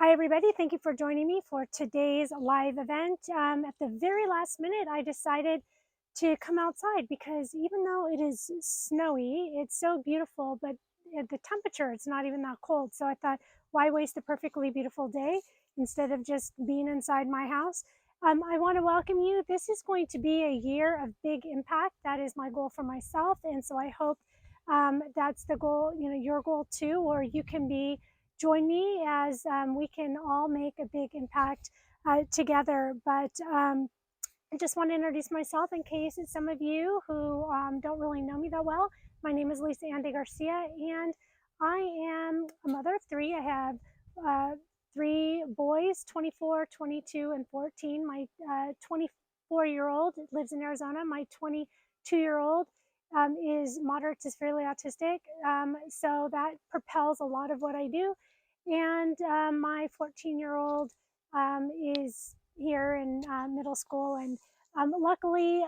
Hi, everybody. Thank you for joining me for today's live event. At the very last minute, I decided to come outside because even though it is snowy, it's so beautiful, but at the temperature, it's not even that cold. So I thought, why waste a perfectly beautiful day instead of just being inside my house? I want to welcome you. This is going to be a year of big impact. That is my goal for myself. And so I hope that's the goal, your goal too, or you can be join me as we can all make a big impact together. But I just want to introduce myself in case it's some of you who don't really know me that well. My name is Lisa Andy Garcia, and I am a mother of three. I have three boys, 24, 22, and 14. My 24-year-old lives in Arizona. My 22-year-old is moderate to severely autistic. So that propels a lot of what I do. And my 14-year-old is here in middle school. And luckily,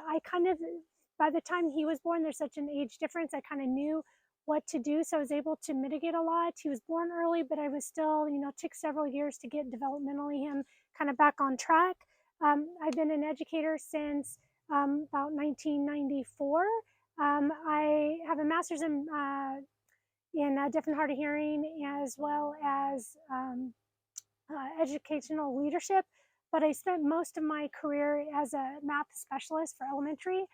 by the time he was born, there's such an age difference. I kind of knew what to do. So I was able to mitigate a lot. He was born early, but I was still, took several years to get developmentally him kind of back on track. I've been an educator since about 1994. I have a master's in deaf and hard of hearing, as well as educational leadership. But I spent most of my career as a math specialist for elementary.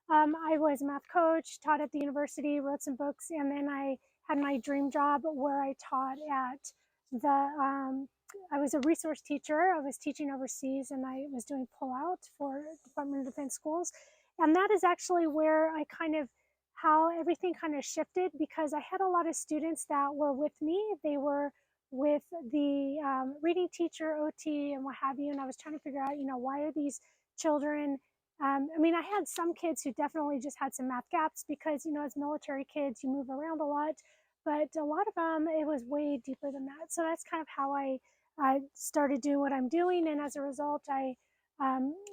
I was a math coach, taught at the university, wrote some books, and then I had my dream job where I taught at I was a resource teacher. I was teaching overseas, and I was doing pullout for Department of Defense schools. And that is actually where how everything kind of shifted, because I had a lot of students that were with me. They were with the reading teacher, OT, and what have you. And I was trying to figure out, why are these children? I had some kids who definitely just had some math gaps because, as military kids, you move around a lot. But a lot of them, it was way deeper than that. So that's kind of how I started doing what I'm doing. And as a result, I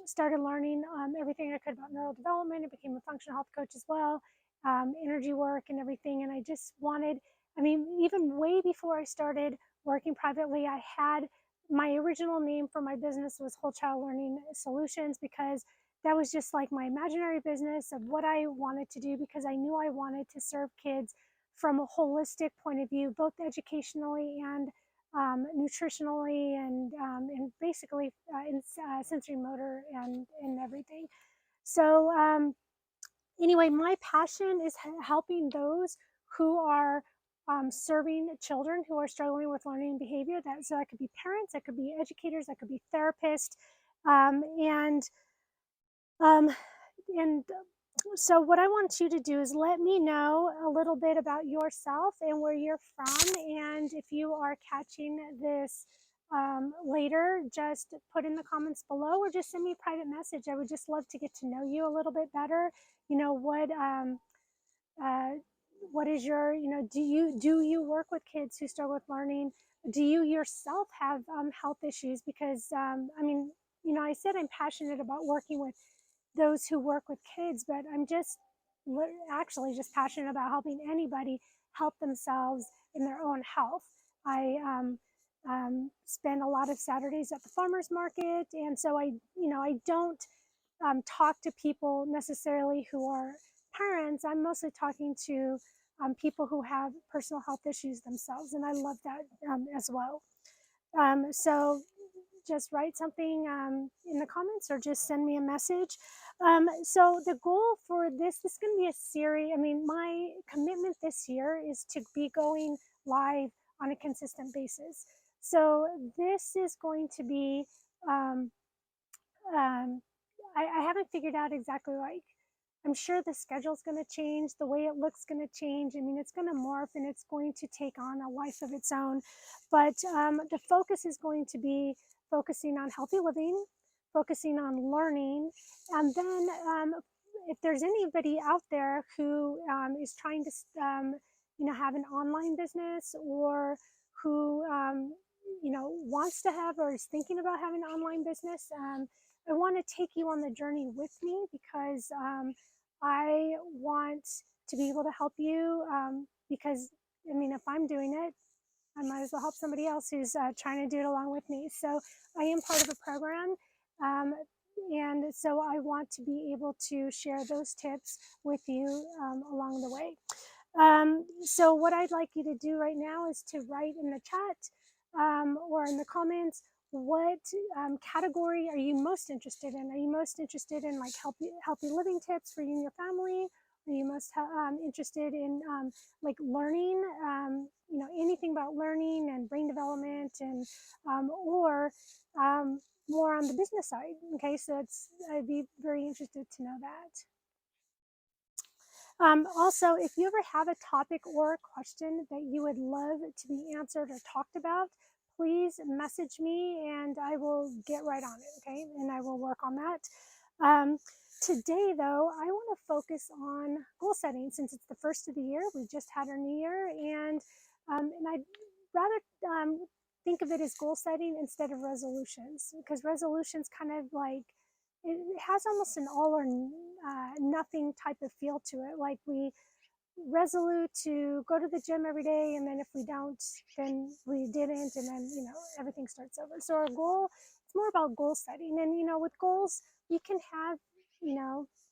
started learning everything I could about neurodevelopment. I became a functional health coach as well, energy work and everything. And I just wanted, even way before I started working privately, I had my original name for my business was Whole Child Learning Solutions, because that was just like my imaginary business of what I wanted to do, because I knew I wanted to serve kids from a holistic point of view, both educationally and nutritionally, and basically in sensory motor and everything. So anyway, my passion is helping those who are serving children who are struggling with learning behavior. So that could be parents, that could be educators, that could be therapists, um, and um, and so what I want you to do is let me know a little bit about yourself and where you're from. And if you are catching this later, just put in the comments below or just send me a private message. I would just love to get to know you a little bit better. You know, uh, what is your, do you work with kids who struggle with learning? Do you yourself have health issues? Because, I said I'm passionate about working with those who work with kids, but I'm just actually just passionate about helping anybody help themselves in their own health. I spend a lot of Saturdays at the farmers market, and so I don't talk to people necessarily who are parents. I'm mostly talking to people who have personal health issues themselves, and I love that as well. So just write something in the comments or just send me a message. So the goal for this is going to be a series. My commitment this year is to be going live on a consistent basis. So this is going to be, um, um, I haven't figured out exactly, I'm sure the schedule's going to change, the way it looks going to change. It's going to morph and it's going to take on a life of its own. But the focus is going to be focusing on healthy living, focusing on learning, and then if there's anybody out there who is trying to, have an online business, or who, wants to have or is thinking about having an online business, I want to take you on the journey with me, because I want to be able to help you, because if I'm doing it, I might as well help somebody else who's trying to do it along with me. So I am part of a program. Um, and so I want to be able to share those tips with you along the way. So what I'd like you to do right now is to write in the chat or in the comments, what category are you most interested in? Are you most interested in like healthy living tips for you and your family? Are you most interested in like learning, anything about learning and brain development, and or more on the business side? Okay, so I'd be very interested to know that. Also, if you ever have a topic or a question that you would love to be answered or talked about, please message me and I will get right on it, okay? And I will work on that. Um, Today, though, I want to focus on goal setting since it's the first of the year. We just had our new year, and I'd rather think of it as goal setting instead of resolutions, because resolutions kind of like it has almost an all or nothing type of feel to it. Like we resolute to go to the gym every day, and then if we don't, then we didn't, and then everything starts over. So our goal, it's more about goal setting, and with goals we can have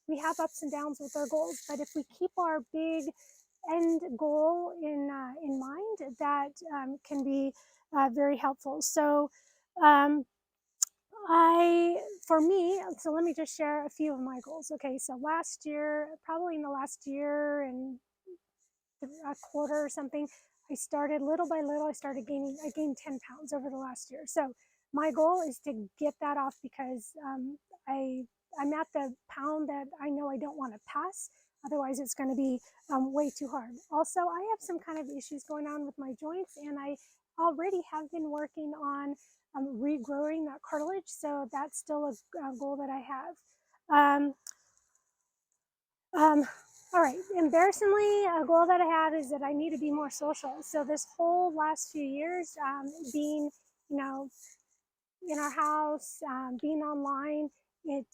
we have ups and downs with our goals, but if we keep our big end goal in mind, that can be very helpful. So um, for me, so let me just share a few of my goals. Okay, so last year, probably in the last year and a quarter or something, I started little by little. I gained 10 pounds over the last year. So my goal is to get that off, because I, I'm at the pound that I know I don't want to pass. Otherwise, it's going to be way too hard. Also, I have some kind of issues going on with my joints, and I already have been working on regrowing that cartilage. So that's still a goal that I have. Um, um, all right, embarrassingly, a goal that I have is that I need to be more social. So this whole last few years, being, in our house, being online, it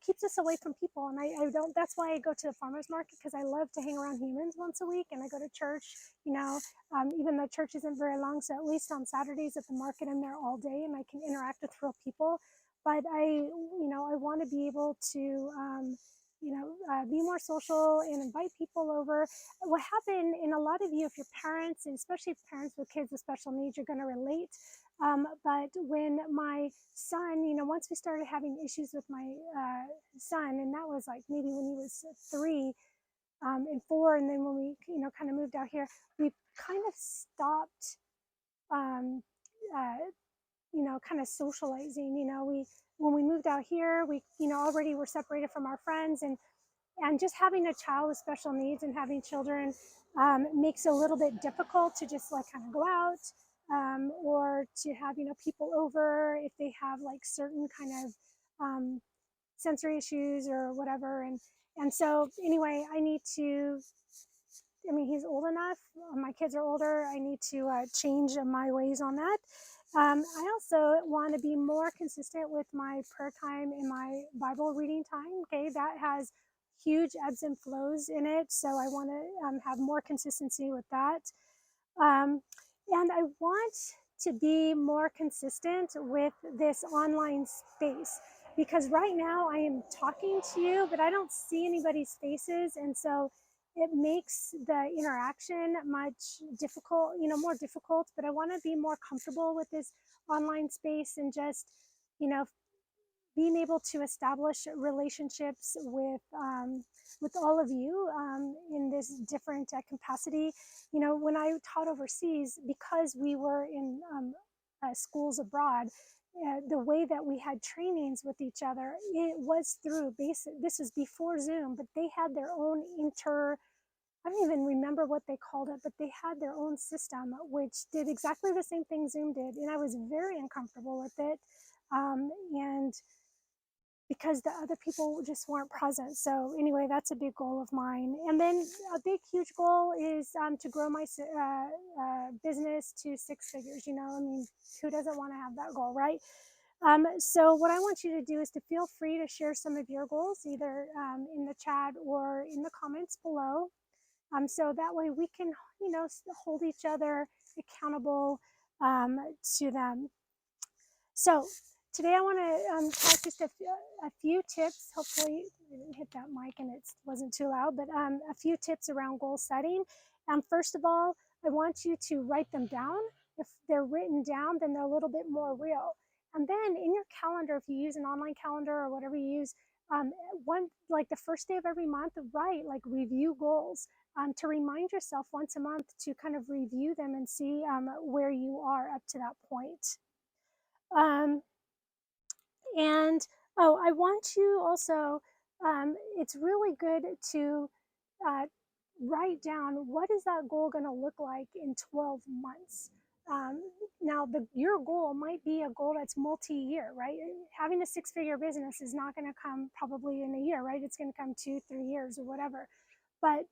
keeps us away from people. And I don't, that's why I go to the farmer's market, because I love to hang around humans once a week. And I go to church, even though church isn't very long. So at least on Saturdays at the market, I'm there all day and I can interact with real people. But I want to be able to, be more social and invite people over. What happened, in a lot of you, if you're parents, and especially parents with kids with special needs, you're going to relate. But when my son, once we started having issues with my son, and that was like maybe when he was 3 and 4, and then when we, kind of moved out here, we kind of stopped, um, kind of socializing. When we moved out here, we, already were separated from our friends, and just having a child with special needs and having children makes it a little bit difficult to just like kind of go out, or to have people over if they have like certain kind of sensory issues or whatever. And so anyway, he's old enough. My kids are older. I need to change my ways on that. I also want to be more consistent with my prayer time and my Bible reading time. Okay, that has huge ebbs and flows in it. So I want to have more consistency with that. Um, and I want to be more consistent with this online space, because right now I am talking to you, but I don't see anybody's faces. And so it makes the interaction much difficult, more difficult. But I want to be more comfortable with this online space, and just, you know, being able to establish relationships with all of you in this different capacity. When I taught overseas, because we were in schools abroad, the way that we had trainings with each other, it was through basic. This was before Zoom, but they had their own I don't even remember what they called it, but they had their own system which did exactly the same thing Zoom did, and I was very uncomfortable with it. And because the other people just weren't present. So anyway, that's a big goal of mine. And then a big, huge goal is to grow my business to 6 figures. Who doesn't want to have that goal, right? So what I want you to do is to feel free to share some of your goals, either in the chat or in the comments below. So that way we can, hold each other accountable to them. So today I want to talk just a few tips. Hopefully I didn't hit that mic and it wasn't too loud, but a few tips around goal setting. First of all, I want you to write them down. If they're written down, then they're a little bit more real. And then in your calendar, if you use an online calendar or whatever you use, one like the first day of every month, write like review goals, to remind yourself once a month to kind of review them and see where you are up to that point. Um, and oh, I want you also, it's really good to uh, write down what is that goal going to look like in 12 months. Um, Now, your goal might be a goal that's multi-year, right? Having a six-figure business is not going to come probably in a year, right? It's going to come 2-3 years or whatever. But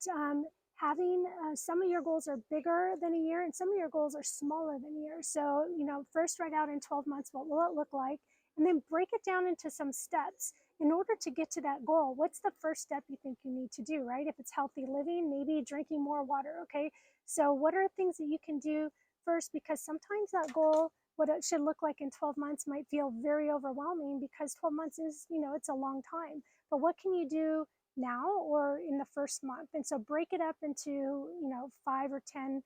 having some of your goals are bigger than a year and some of your goals are smaller than a year. So, first write out in 12 months, what will it look like? And then break it down into some steps. In order to get to that goal, what's the first step you think you need to do, right? If it's healthy living, maybe drinking more water, okay? So what are things that you can do first? Because sometimes that goal, what it should look like in 12 months might feel very overwhelming, because 12 months is, it's a long time. But what can you do now or in the first month? And so break it up into, 5 or 10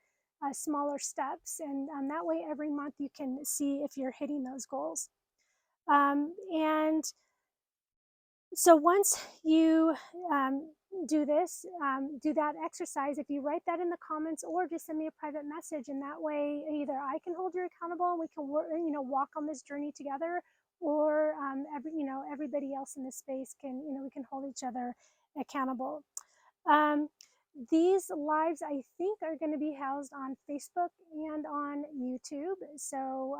smaller steps. And that way every month you can see if you're hitting those goals. And so once you do this, do that exercise, if you write that in the comments or just send me a private message, and that way either I can hold you accountable and we can work, walk on this journey together, or everybody else in this space can, we can hold each other accountable. These lives, I think, are going to be housed on Facebook and on YouTube. So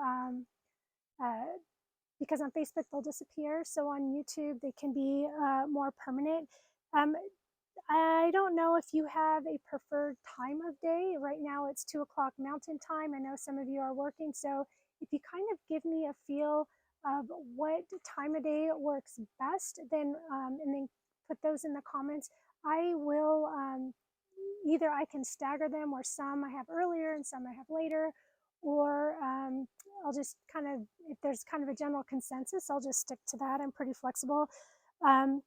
because on Facebook they'll disappear, so on YouTube they can be more permanent. Um, I don't know if you have a preferred time of day. Right now it's 2 o'clock Mountain Time. I know some of you are working, so if you kind of give me a feel of what time of day works best, then and then put those in the comments. I will either I can stagger them, or some I have earlier and some I have later, or I'll just kind of, if there's kind of a general consensus, I'll just stick to that. I'm pretty flexible. Um,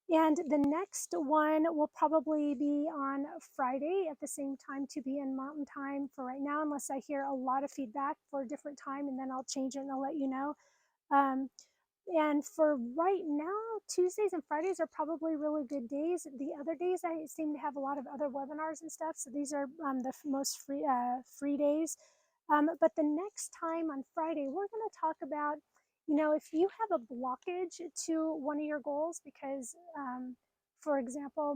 and the next one will probably be on Friday at the same time, 2 p.m. Mountain Time for right now, unless I hear a lot of feedback for a different time, and then I'll change it and I'll let you know. And for right now, Tuesdays and Fridays are probably really good days. The other days, I seem to have a lot of other webinars and stuff, so these are the most free days. But the next time on Friday, we're going to talk about, if you have a blockage to one of your goals, because, for example,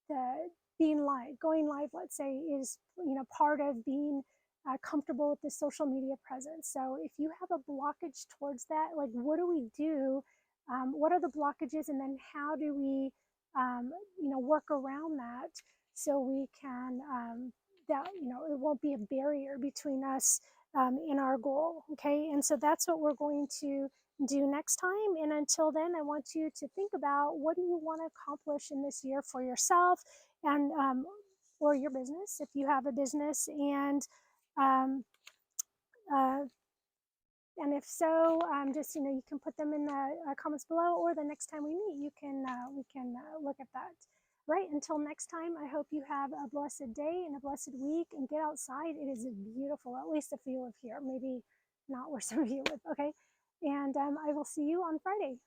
the being live, going live, let's say, is, part of being comfortable with the social media presence. So if you have a blockage towards that, like, what do we do? What are the blockages, and then how do we, work around that, so we can, that, it won't be a barrier between us and our goal. Okay, and so that's what we're going to do next time. And until then, I want you to think about, what do you want to accomplish in this year for yourself, and or your business if you have a business, um, uh, and if so, just, you can put them in the comments below, or the next time we meet, we can look at that. Right, until next time, I hope you have a blessed day and a blessed week, and get outside. It is beautiful, at least if you live here. Maybe not where some of you live. Okay, and I will see you on Friday.